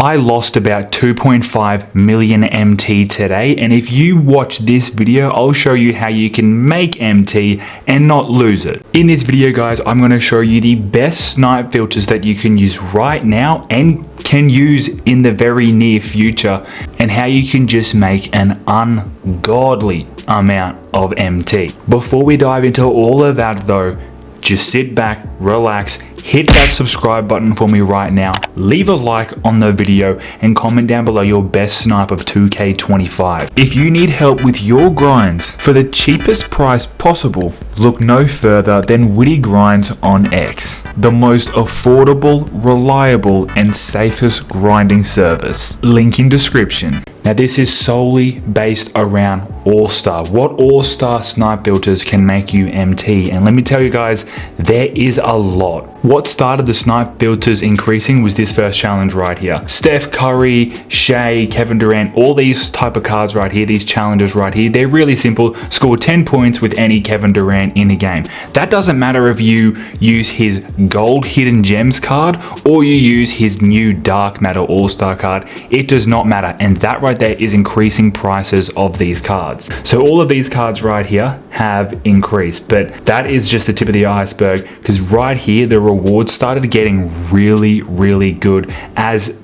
I lost about 2.5 million MT today, and if you watch this video, I'll show you how you can make MT and not lose it. In this video, guys, I'm going to show you the best snipe filters that you can use right now and can use in the very near future, and how you can just make an ungodly amount of MT. Before we dive into all of that though, just sit back, relax, hit that subscribe button for me right now, leave a like on the video, and comment down below your best snipe of 2K25. If you need help with your grinds for the cheapest price possible, look no further than Witty Grinds on X, the most affordable, reliable, and safest grinding service. Link in description. Now this is solely based around All-Star. What All-Star snipe filters can make you MT? And let me tell you guys, there is a lot. What started the snipe filters increasing was this first challenge right here. Steph Curry, Shea, Kevin Durant, all these type of cards right here, these challenges right here, they're really simple. Score 10 points with any Kevin Durant in a game. That doesn't matter if you use his gold hidden gems card or you use his new dark matter All-Star card. It does not matter. And that right there is increasing prices of these cards. So all of these cards right here have increased, but that is just the tip of the iceberg, because right here the rewards started getting really good as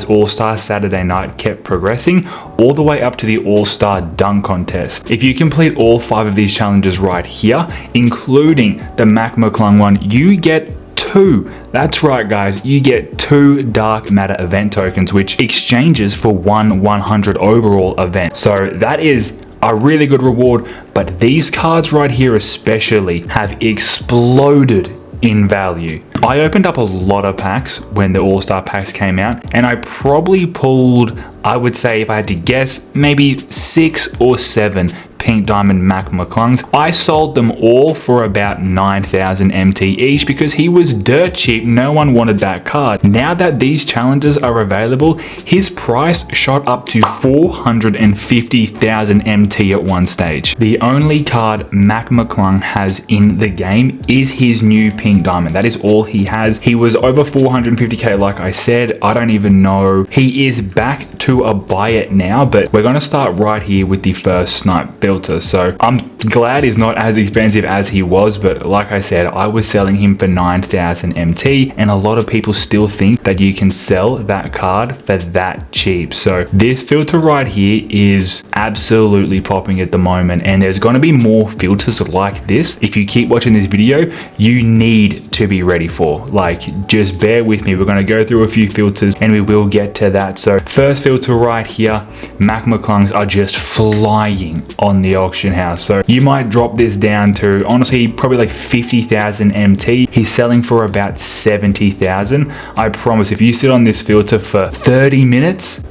All-Star Saturday night kept progressing all the way up to the All-Star dunk contest. If you complete all 5 of these challenges right here, including the McClung one, you get 2. That's right, guys, you get 2 dark matter event tokens, which exchanges for 100 overall event. So that is a really good reward, but these cards right here especially have exploded in value. I opened up a lot of packs when the All-Star packs came out, and I probably pulled, I would say if I had to guess, maybe 6 or 7 pink diamond McClungs. I sold them all for about 9,000 MT each because he was dirt cheap. No one wanted that card. Now that these challenges are available, his price shot up to 450,000 MT at one stage. The only card McClung has in the game is his new pink diamond. That is all he has. He was over 450k, like I said. I don't even know. He is back to a buy it now, but we're going to start right here with the first snipe filter. So I'm glad he's not as expensive as he was, but like I said, I was selling him for 9,000 MT, and a lot of people still think that you can sell that card for that cheap. So this filter right here is absolutely popping at the moment, and there's going to be more filters like this. If you keep watching this video, you need to be ready for. Like, just bear with me. We're going to go through a few filters and we will get to that. So first filter right here, McClungs are just flying on the auction house. So you might drop this down to, honestly, probably like 50,000 MT. He's selling for about 70,000. I promise, if you sit on this filter for 30 minutes,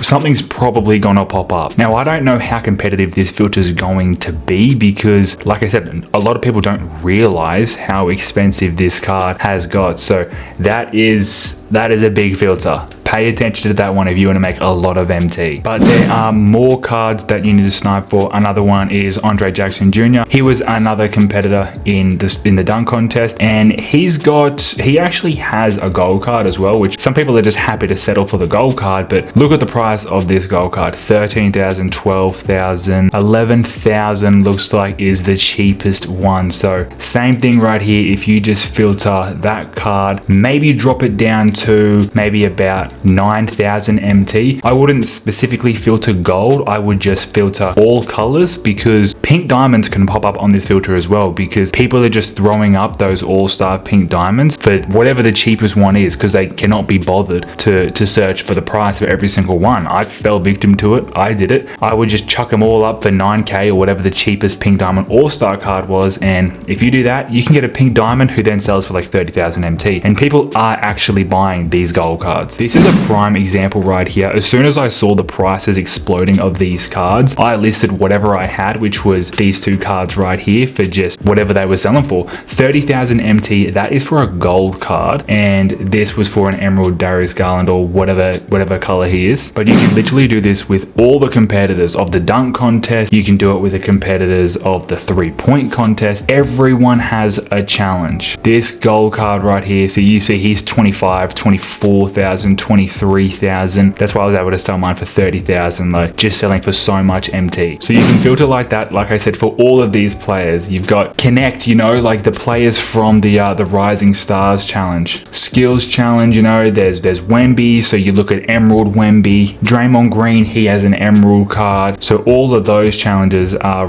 something's probably gonna pop up. Now, I don't know how competitive this filter is going to be because, like I said, a lot of people don't realize how expensive this card has got. So that is a big filter. Pay attention to that one if you want to make a lot of MT. But there are more cards that you need to snipe for. Another one is Andre Jackson Jr. He was another competitor in the dunk contest, and he actually has a gold card as well, which some people are just happy to settle for the gold card. But look at the price of this gold card: 13,000, 12,000, 11,000 looks like is the cheapest one. So same thing right here. If you just filter that card, maybe drop it down to maybe about 9,000 MT. I wouldn't specifically filter gold. I would just filter all colors, because pink diamonds can pop up on this filter as well, because people are just throwing up those All-Star pink diamonds for whatever the cheapest one is, because they cannot be bothered to search for the price of every single one. I fell victim to it. I did it. I would just chuck them all up for 9k or whatever the cheapest pink diamond All-Star card was, and if you do that, you can get a pink diamond who then sells for like 30,000 MT, and people are actually buying these gold cards. This is a prime example right here. As soon as I saw the prices exploding of these cards, I listed whatever I had, which was these 2 cards right here, for just whatever they were selling for. 30,000 MT, that is for a gold card, and this was for an emerald Darius Garland or whatever color he is. But you can literally do this with all the competitors of the dunk contest. You can do it with the competitors of the 3-point contest. Everyone has a challenge. This gold card right here, so you see he's 25, 24,000, 23,000. That's why I was able to sell mine for 30,000, like just selling for so much MT. So you can filter like that. Like I said, for all of these players, you've got Connect, you know, like the players from the Rising Stars challenge, skills challenge, you know, there's Wemby. So you look at Emerald Wemby, Draymond Green, he has an Emerald card. So all of those challenges are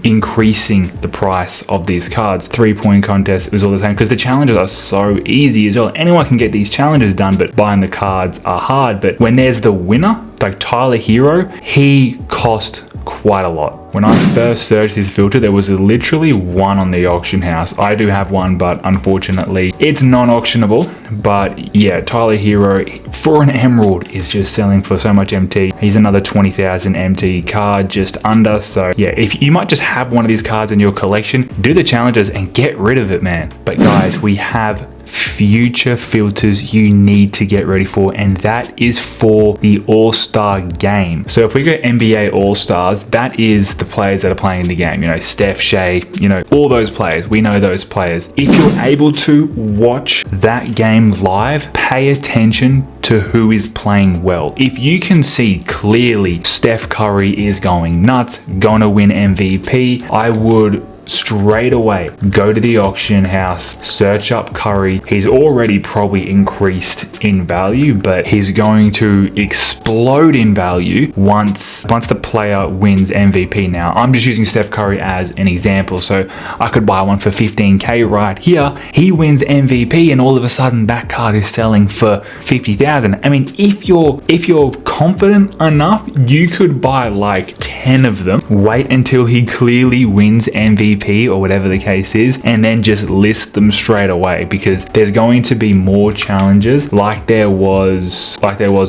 increasing the price of these cards. 3-point contest is all the same because the challenges are so easy as well. Anyone can get these challenges done, but buying the cards are hard. But when there's the winner, like Tyler Hero, he cost quite a lot. When I first searched his filter, there was literally one on the auction house. I do have one, but unfortunately it's non-auctionable. But yeah, Tyler Hero for an Emerald is just selling for so much MT. He's another 20,000 MT card, just under. So yeah, if you might just have one of these cards in your collection, do the challenges and get rid of it, man. But guys, we have future filters you need to get ready for, and that is for the All-Star game. So if we go NBA All-Stars, that is the players that are playing the game, you know, Steph, Shea, you know, all those players. We know those players. If you're able to watch that game live, pay attention to who is playing well. If you can see clearly Steph Curry is going nuts, gonna win MVP, I would straight away go to the auction house, search up Curry. He's already probably increased in value, but he's going to explode in value once the player wins MVP. Now I'm just using Steph Curry as an example, so I could buy one for 15k right here. He wins MVP and all of a sudden that card is selling for 50,000. I mean, if you're confident enough, you could buy like 10 of them, wait until he clearly wins MVP or whatever the case is, and then just list them straight away, because there's going to be more challenges like there was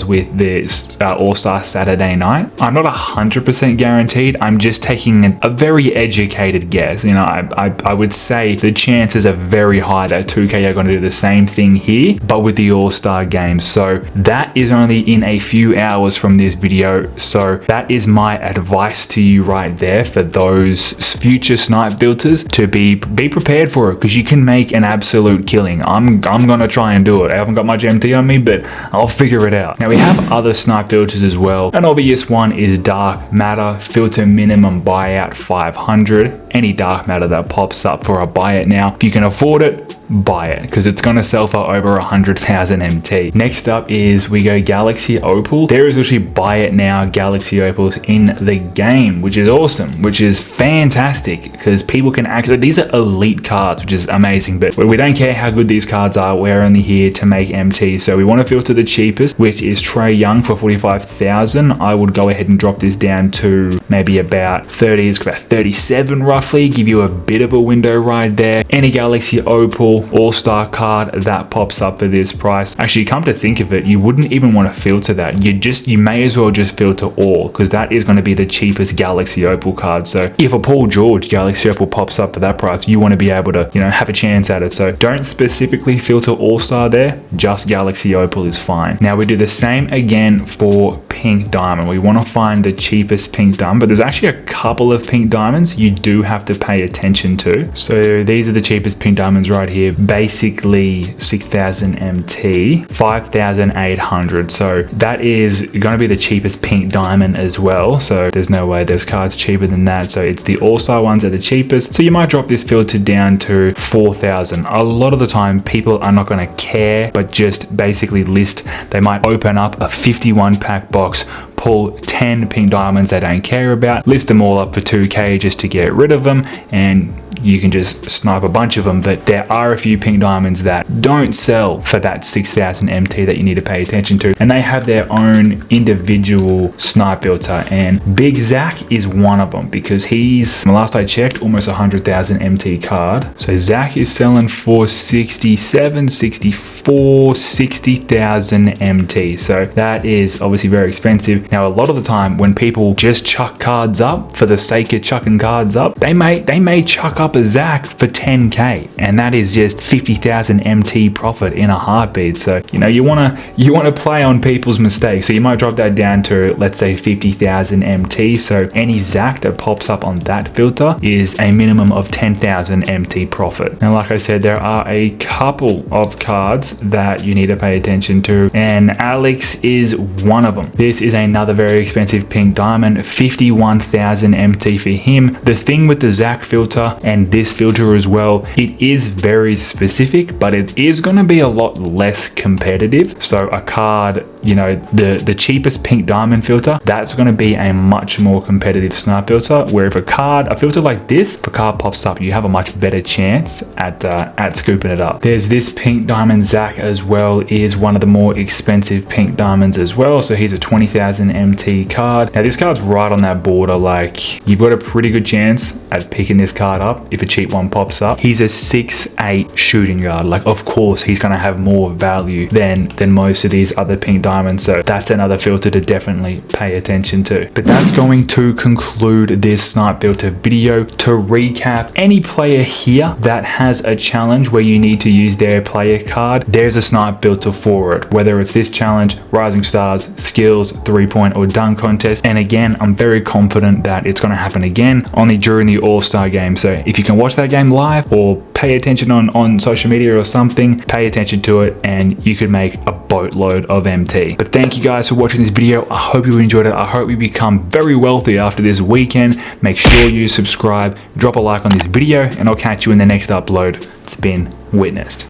with this All-Star Saturday night. I'm not 100% guaranteed. I'm just taking a very educated guess. You know, I would say the chances are very high that 2K are going to do the same thing here, but with the All-Star game. So that is only in a few hours from this video. So that is my advice to you right there for those future snipe filters, to be prepared for it, because you can make an absolute killing. I'm gonna try and do it. I haven't got much MT on me, but I'll figure it out. Now we have other snipe filters as well. An obvious one is dark matter. Filter minimum buyout 500. Any dark matter that pops up for a buy it now. If you can afford it, buy it, because it's going to sell for over 100,000 MT. Next up is we go Galaxy Opal. There is actually buy it now Galaxy Opals in the game, which is awesome, which is fantastic, because people can actually, these are elite cards, which is amazing, but we don't care how good these cards are. We're only here to make MT. So we want to filter the cheapest, which is Trae Young for 45,000. I would go ahead and drop this down to maybe about 30, it's about 37 roughly, give you a bit of a window right there. Any Galaxy Opal All-Star card that pops up for this price. Actually, come to think of it, you wouldn't even want to filter that. You may as well just filter all, because that is going to be the cheapest Galaxy Opal card. So if a Paul George Galaxy Opal pops up for that price, you want to be able to, you know, have a chance at it. So don't specifically filter All-Star there, just Galaxy Opal is fine. Now we do the same again for pink diamond. We want to find the cheapest pink diamond, but there's actually a couple of pink diamonds you do have to pay attention to. So these are the cheapest pink diamonds right here. Basically 6,000 MT, 5,800. So that is going to be the cheapest pink diamond as well. So there's no way there's cards cheaper than that. So it's the All-Star ones are the cheapest. So you might drop this filter down to 4,000. A lot of the time people are not going to care, but just basically list, they might open up a 51 pack box, pull 10 pink diamonds they don't care about, list them all up for 2K just to get rid of them, and you can just snipe a bunch of them. But there are a few pink diamonds that don't sell for that 6,000 MT that you need to pay attention to, and they have their own individual snipe filter, and Big Zach is one of them, because he's, last I checked, almost 100,000 MT card. So Zach is selling for 67, 64, 60,000 MT. So that is obviously very expensive. Now a lot of the time when people just chuck cards up for the sake of chucking cards up, they may chuck up up a Zach for 10k, and that is just 50,000 MT profit in a heartbeat. So you know, you want to play on people's mistakes. So you might drop that down to, let's say, 50,000 MT. So any Zach that pops up on that filter is a minimum of 10,000 MT profit. And like I said, there are a couple of cards that you need to pay attention to, and Alex is one of them. This is another very expensive pink diamond, 51,000 MT for him. The thing with the Zach filter and this filter as well, it is very specific, but it is going to be a lot less competitive. So a card, you know, the cheapest pink diamond filter, that's going to be a much more competitive snipe filter, where if a filter like this, if a card pops up, you have a much better chance at scooping it up. There's this pink diamond Zach as well, is one of the more expensive pink diamonds as well. So he's a 20,000 MT card. Now this card's right on that border, like you've got a pretty good chance at picking this card up if a cheap one pops up. He's a 6'8" shooting guard. Like, of course he's going to have more value than most of these other pink diamonds. So that's another filter to definitely pay attention to. But that's going to conclude this snipe filter video. To recap, any player here that has a challenge where you need to use their player card, there's a snipe filter for it. Whether it's this challenge, Rising Stars, Skills, 3-point or dunk contest. And again, I'm very confident that it's going to happen again only during the All-Star game. So if you can watch that game live or pay attention on social media or something, pay attention to it and you could make a boatload of MT. But thank you guys for watching this video. I hope you enjoyed it. I hope you become very wealthy after this weekend. Make sure you subscribe, drop a like on this video, and I'll catch you in the next upload. It's been witnessed.